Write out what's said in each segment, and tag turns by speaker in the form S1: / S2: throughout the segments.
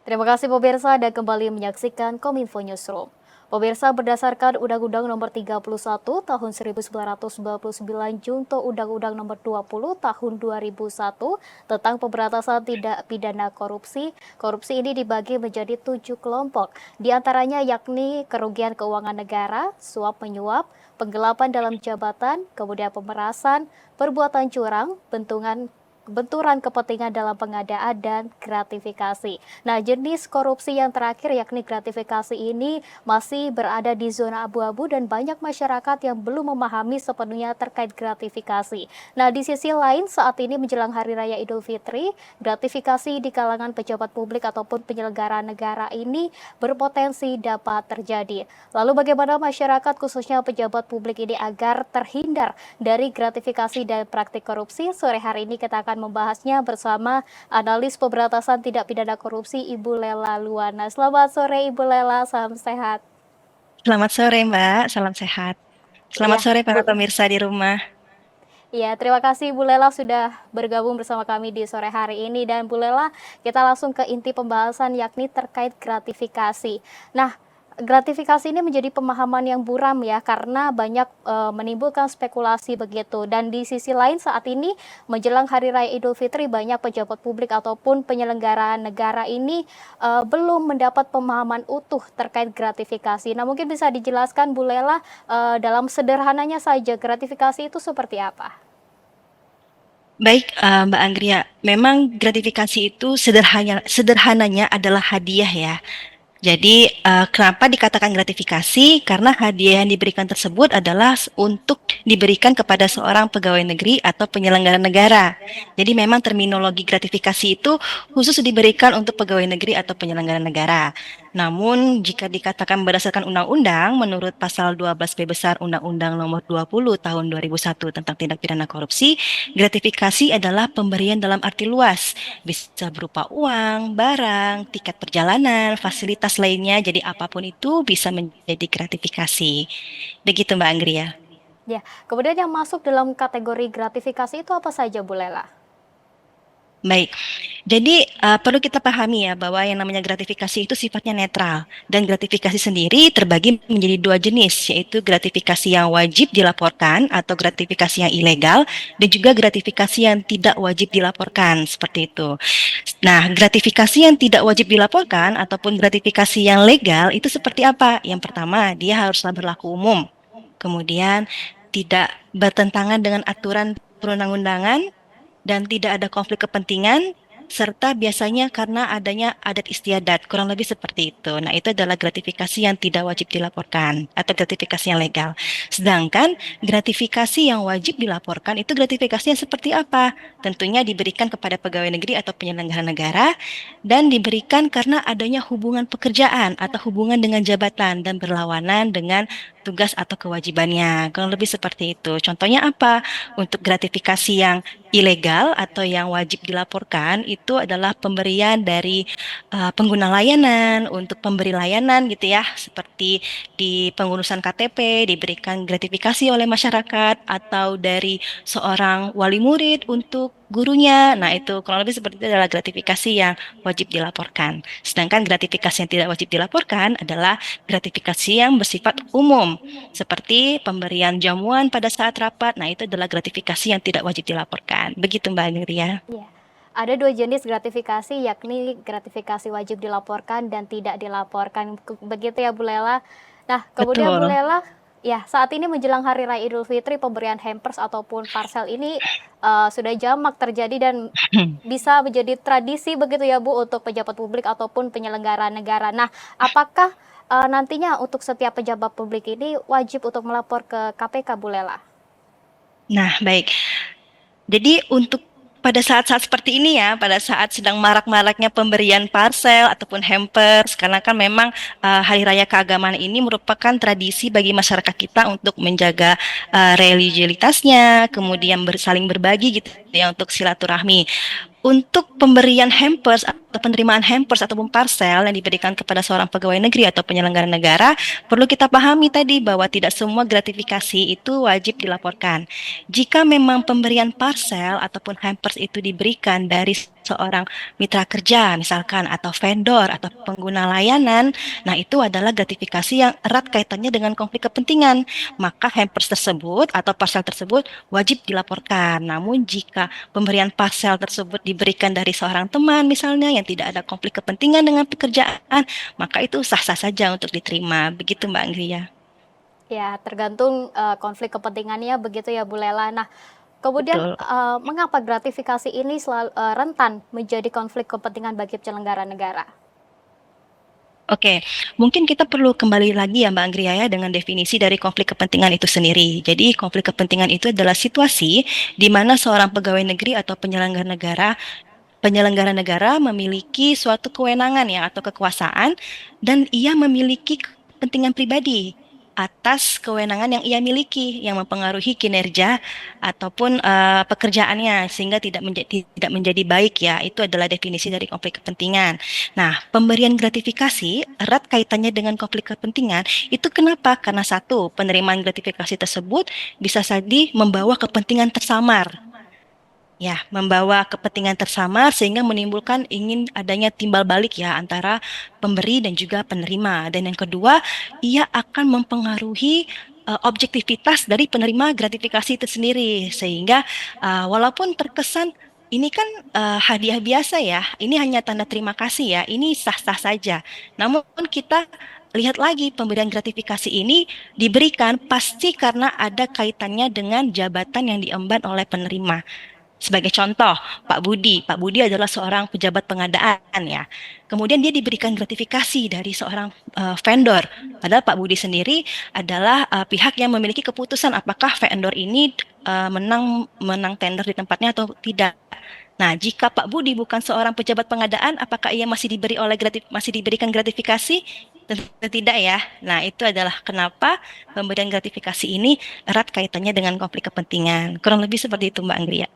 S1: Terima kasih pemirsa dan kembali menyaksikan Kominfo Newsroom. Pemirsa, berdasarkan Undang-Undang Nomor 31 Tahun 1999 junto Undang-Undang Nomor 20 Tahun 2001 tentang pemberantasan tindak pidana korupsi, korupsi ini dibagi menjadi 7 kelompok, diantaranya yakni kerugian keuangan negara, suap menyuap, penggelapan dalam jabatan, kemudian pemerasan, perbuatan curang, benturan kepentingan dalam pengadaan dan gratifikasi. Nah, jenis korupsi yang terakhir yakni gratifikasi ini masih berada di zona abu-abu dan banyak masyarakat yang belum memahami sepenuhnya terkait gratifikasi. Nah, di sisi lain saat ini menjelang Hari Raya Idul Fitri, gratifikasi di kalangan pejabat publik ataupun penyelenggara negara ini berpotensi dapat terjadi. Lalu bagaimana masyarakat khususnya pejabat publik ini agar terhindar dari gratifikasi dan praktik korupsi? Sore hari ini kita akan membahasnya bersama analis pemberantasan tindak pidana korupsi Ibu Lela Luana. Selamat sore Ibu Lela, salam sehat.
S2: Selamat sore Mbak, salam sehat. Selamat
S1: Ya,
S2: sore para
S1: Bu.
S2: pemirsa di rumah.
S1: Ya, terima kasih Bu Lela sudah bergabung bersama kami di sore hari ini. Dan Bu Lela, kita langsung ke inti pembahasan yakni terkait gratifikasi. Nah, gratifikasi ini menjadi pemahaman yang buram ya karena banyak menimbulkan spekulasi begitu. Dan di sisi lain saat ini menjelang Hari Raya Idul Fitri banyak pejabat publik ataupun penyelenggara negara ini belum mendapat pemahaman utuh terkait gratifikasi. Nah, mungkin bisa dijelaskan Bu Lela dalam sederhananya saja gratifikasi itu seperti apa?
S2: Baik, Mbak Anggria, memang gratifikasi itu sederhananya adalah hadiah ya. Jadi, kenapa dikatakan gratifikasi? Karena hadiah yang diberikan tersebut adalah untuk diberikan kepada seorang pegawai negeri atau penyelenggara negara. Jadi memang terminologi gratifikasi itu khusus diberikan untuk pegawai negeri atau penyelenggara negara. Namun, jika dikatakan berdasarkan undang-undang, menurut pasal 12B besar Undang-Undang Nomor 20 Tahun 2001 tentang tindak pidana korupsi, gratifikasi adalah pemberian dalam arti luas, bisa berupa uang, barang, tiket perjalanan, fasilitas lainnya. Jadi apapun itu bisa menjadi gratifikasi. Begitu Mbak Anggria.
S1: Ya, kemudian yang masuk dalam kategori gratifikasi itu apa saja, Bu Lela?
S2: Baik, jadi perlu kita pahami ya bahwa yang namanya gratifikasi itu sifatnya netral dan gratifikasi sendiri terbagi menjadi dua jenis, yaitu gratifikasi yang wajib dilaporkan atau gratifikasi yang ilegal dan juga gratifikasi yang tidak wajib dilaporkan seperti itu. Nah, gratifikasi yang tidak wajib dilaporkan ataupun gratifikasi yang legal itu seperti apa? Yang pertama, dia haruslah berlaku umum. Kemudian tidak bertentangan dengan aturan perundang-undangan dan tidak ada konflik kepentingan, serta biasanya karena adanya adat istiadat, kurang lebih seperti itu. Nah, itu adalah gratifikasi yang tidak wajib dilaporkan atau gratifikasi yang legal. Sedangkan gratifikasi yang wajib dilaporkan itu gratifikasinya seperti apa? Tentunya diberikan kepada pegawai negeri atau penyelenggara negara dan diberikan karena adanya hubungan pekerjaan atau hubungan dengan jabatan dan berlawanan dengan tugas atau kewajibannya. Kurang lebih seperti itu. Contohnya apa? Untuk gratifikasi yang ilegal atau yang wajib dilaporkan itu adalah pemberian dari pengguna layanan untuk pemberi layanan gitu ya, seperti di pengurusan KTP diberikan gratifikasi oleh masyarakat atau dari seorang wali murid untuk gurunya. Nah, itu kurang lebih seperti itu adalah gratifikasi yang wajib dilaporkan. Sedangkan gratifikasi yang tidak wajib dilaporkan adalah gratifikasi yang bersifat umum, seperti pemberian jamuan pada saat rapat. Nah, itu adalah gratifikasi yang tidak wajib dilaporkan. Begitu Mbak Nurya.
S1: Ya. Ada dua jenis gratifikasi, yakni gratifikasi wajib dilaporkan dan tidak dilaporkan. Begitu ya, Bu Lela. Nah, kemudian Bu
S2: Betul.
S1: Lela, ya saat ini menjelang Hari Raya Idul Fitri, pemberian hampers ataupun parcel ini sudah jamak terjadi dan bisa menjadi tradisi begitu ya Bu untuk pejabat publik ataupun penyelenggara negara. Nah, apakah nantinya untuk setiap pejabat publik ini wajib untuk melapor ke KPK, Bu Lela?
S2: Nah, baik. Jadi untuk pada saat-saat seperti ini ya, pada saat sedang marak-maraknya pemberian parcel ataupun hampers, karena kan memang Hari Raya Keagamaan ini merupakan tradisi bagi masyarakat kita untuk menjaga religiulitasnya, kemudian saling berbagi gitu ya untuk silaturahmi. Untuk pemberian hampers atau penerimaan hampers ataupun parcel yang diberikan kepada seorang pegawai negeri atau penyelenggara negara, perlu kita pahami tadi bahwa tidak semua gratifikasi itu wajib dilaporkan. Jika memang pemberian parcel ataupun hampers itu diberikan dari seorang mitra kerja misalkan atau vendor atau pengguna layanan, nah itu adalah gratifikasi yang erat kaitannya dengan konflik kepentingan. Maka hampers tersebut atau parcel tersebut wajib dilaporkan. Namun jika pemberian parcel tersebut diberikan dari seorang teman misalnya yang tidak ada konflik kepentingan dengan pekerjaan, maka itu sah-sah saja untuk diterima. Begitu Mbak Anggria.
S1: Ya, tergantung konflik kepentingannya begitu ya Bu Lela. Nah, kemudian
S2: Betul.
S1: mengapa gratifikasi ini selalu rentan menjadi konflik kepentingan bagi penyelenggara negara?
S2: Oke, mungkin kita perlu kembali lagi ya Mbak Anggria ya dengan definisi dari konflik kepentingan itu sendiri. Jadi konflik kepentingan itu adalah situasi di mana seorang pegawai negeri atau penyelenggara negara memiliki suatu kewenangan ya atau kekuasaan dan ia memiliki kepentingan pribadi atas kewenangan yang ia miliki yang mempengaruhi kinerja ataupun pekerjaannya sehingga tidak menjadi baik ya. Itu adalah definisi dari konflik kepentingan. Nah, pemberian gratifikasi erat kaitannya dengan konflik kepentingan. Itu kenapa? Karena satu, penerimaan gratifikasi tersebut bisa saja membawa kepentingan tersamar. Ya, membawa kepentingan tersamar sehingga menimbulkan ingin adanya timbal balik ya antara pemberi dan juga penerima. Dan yang kedua, ia akan mempengaruhi objektivitas dari penerima gratifikasi itu sendiri. Sehingga walaupun terkesan ini kan hadiah biasa ya, ini hanya tanda terima kasih ya, ini sah-sah saja. Namun kita lihat lagi pemberian gratifikasi ini diberikan pasti karena ada kaitannya dengan jabatan yang diemban oleh penerima. Sebagai contoh, Pak Budi adalah seorang pejabat pengadaan ya. Kemudian dia diberikan gratifikasi dari seorang vendor. Padahal Pak Budi sendiri adalah pihak yang memiliki keputusan apakah vendor ini menang tender di tempatnya atau tidak. Nah, jika Pak Budi bukan seorang pejabat pengadaan, apakah ia masih diberikan gratifikasi? Tentu tidak ya. Nah, itu adalah kenapa pemberian gratifikasi ini erat kaitannya dengan konflik kepentingan. Kurang lebih seperti itu Mbak Anggria.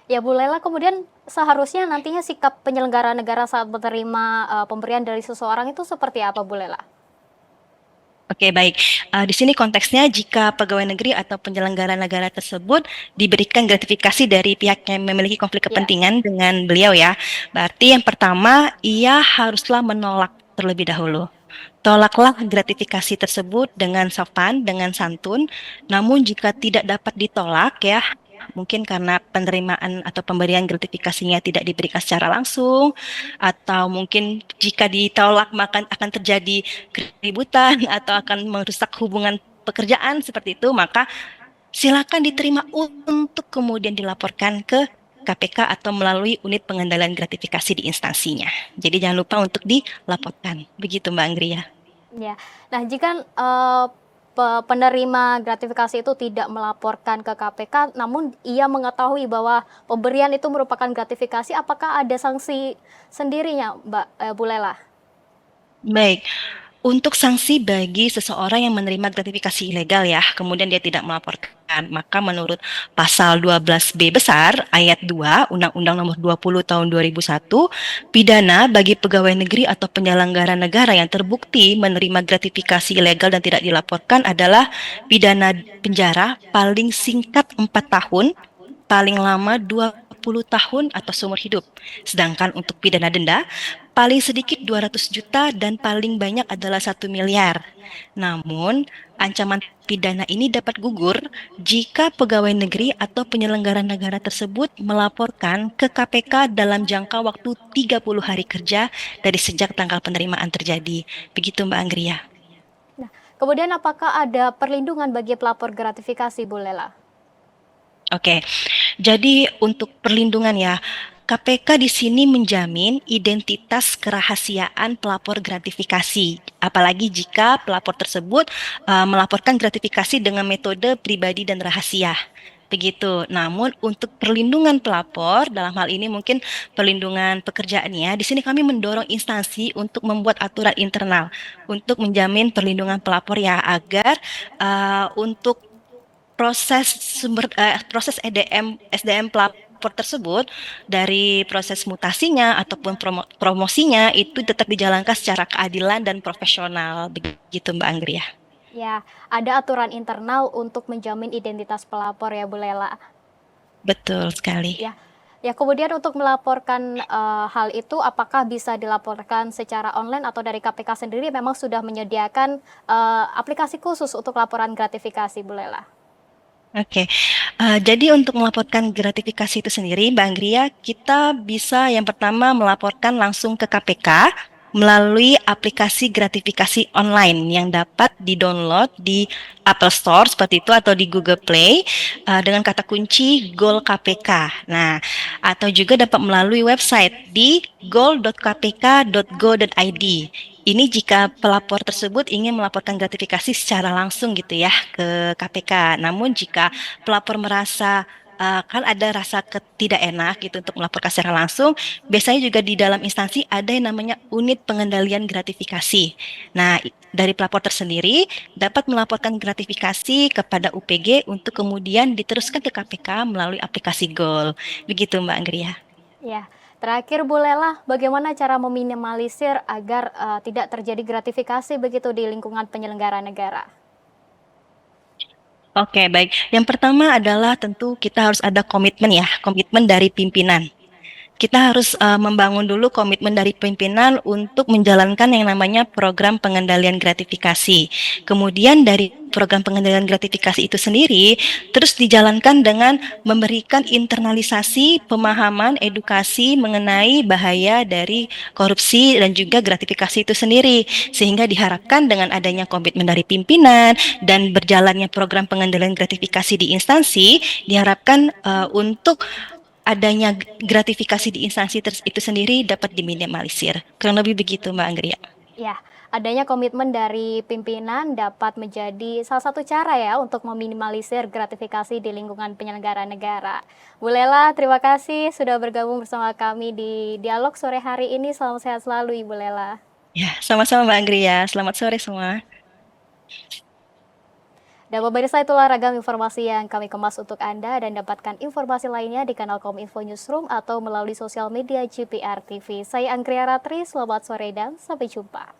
S1: Ya Bu Lela, kemudian seharusnya nantinya sikap penyelenggara negara saat menerima pemberian dari seseorang itu seperti apa Bu Lela?
S2: Oke, baik. Di sini konteksnya jika pegawai negeri atau penyelenggara negara tersebut diberikan gratifikasi dari pihak yang memiliki konflik
S1: Ya.
S2: kepentingan dengan beliau ya. Berarti yang pertama, ia haruslah menolak terlebih dahulu. Tolaklah gratifikasi tersebut dengan sopan, dengan santun. Namun jika tidak dapat ditolak ya, mungkin karena penerimaan atau pemberian gratifikasinya tidak diberikan secara langsung, atau mungkin jika ditolak maka akan terjadi keributan atau akan merusak hubungan pekerjaan seperti itu, maka silakan diterima untuk kemudian dilaporkan ke KPK atau melalui unit pengendalian gratifikasi di instansinya. Jadi jangan lupa untuk dilaporkan. Begitu Mbak Anggria.
S1: Ya. Nah, jika penerima gratifikasi itu tidak melaporkan ke KPK, namun ia mengetahui bahwa pemberian itu merupakan gratifikasi, apakah ada sanksi sendirinya, Mbak Bu Lela?
S2: Baik, untuk sanksi bagi seseorang yang menerima gratifikasi ilegal ya, kemudian dia tidak melaporkan, maka menurut pasal 12B besar ayat 2 Undang-Undang Nomor 20 Tahun 2001, pidana bagi pegawai negeri atau penyelenggara negara yang terbukti menerima gratifikasi ilegal dan tidak dilaporkan adalah pidana penjara paling singkat 4 tahun, paling lama 20 tahun atau seumur hidup. Sedangkan untuk pidana denda paling sedikit 200 juta dan paling banyak adalah 1 miliar. Namun, ancaman pidana ini dapat gugur jika pegawai negeri atau penyelenggara negara tersebut melaporkan ke KPK dalam jangka waktu 30 hari kerja dari sejak tanggal penerimaan terjadi. Begitu Mbak Anggria.
S1: Nah, kemudian apakah ada perlindungan bagi pelapor gratifikasi, Bu Lela?
S2: Oke, jadi untuk perlindungan ya, KPK di sini menjamin identitas kerahasiaan pelapor gratifikasi, apalagi jika pelapor tersebut melaporkan gratifikasi dengan metode pribadi dan rahasia. Begitu. Namun untuk perlindungan pelapor, dalam hal ini mungkin perlindungan pekerjaannya, di sini kami mendorong instansi untuk membuat aturan internal untuk menjamin perlindungan pelapor ya agar untuk proses SDM pelapor pelapor tersebut dari proses mutasinya ataupun promosinya itu tetap dijalankan secara keadilan dan profesional. Begitu Mbak Anggria.
S1: Ya, ada aturan internal untuk menjamin identitas pelapor ya Bu Lela.
S2: Betul sekali.
S1: Ya, ya kemudian untuk melaporkan hal itu, apakah bisa dilaporkan secara online atau dari KPK sendiri memang sudah menyediakan aplikasi khusus untuk laporan gratifikasi Bu Lela?
S2: Oke, jadi untuk melaporkan gratifikasi itu sendiri, Mbak Anggria, kita bisa yang pertama melaporkan langsung ke KPK melalui aplikasi gratifikasi online yang dapat di-download di Apple Store seperti itu atau di Google Play dengan kata kunci Gol KPK. Nah, atau juga dapat melalui website di gol.kpk.go.id. Ini jika pelapor tersebut ingin melaporkan gratifikasi secara langsung gitu ya ke KPK. Namun jika pelapor merasa kan ada rasa tidak enak gitu untuk melaporkan secara langsung, biasanya juga di dalam instansi ada yang namanya unit pengendalian gratifikasi. Nah, dari pelapor tersendiri dapat melaporkan gratifikasi kepada UPG untuk kemudian diteruskan ke KPK melalui aplikasi Gol. Begitu Mbak Anggria.
S1: Ya, terakhir Bu Lela, bagaimana cara meminimalisir agar tidak terjadi gratifikasi begitu di lingkungan penyelenggara negara?
S2: Oke, baik. Yang pertama adalah tentu kita harus ada komitmen ya, komitmen dari pimpinan. Kita harus membangun dulu komitmen dari pimpinan untuk menjalankan yang namanya program pengendalian gratifikasi. Kemudian dari program pengendalian gratifikasi itu sendiri terus dijalankan dengan memberikan internalisasi pemahaman edukasi mengenai bahaya dari korupsi dan juga gratifikasi itu sendiri, sehingga diharapkan dengan adanya komitmen dari pimpinan dan berjalannya program pengendalian gratifikasi di instansi diharapkan untuk adanya gratifikasi di instansi itu sendiri dapat diminimalisir. Kurang lebih begitu Mbak Anggria.
S1: Ya, adanya komitmen dari pimpinan dapat menjadi salah satu cara ya untuk meminimalisir gratifikasi di lingkungan penyelenggara negara. Bu Lela, terima kasih sudah bergabung bersama kami di Dialog sore hari ini. Salam sehat selalu Ibu Lela.
S2: Ya, sama-sama Mbak Anggria. Selamat sore semua.
S1: Dan pemirsa, itulah ragam informasi yang kami kemas untuk Anda, dan dapatkan informasi lainnya di kanal Kominfo Newsroom atau melalui sosial media GPR TV. Saya Anggria Ratri, selamat sore dan sampai jumpa.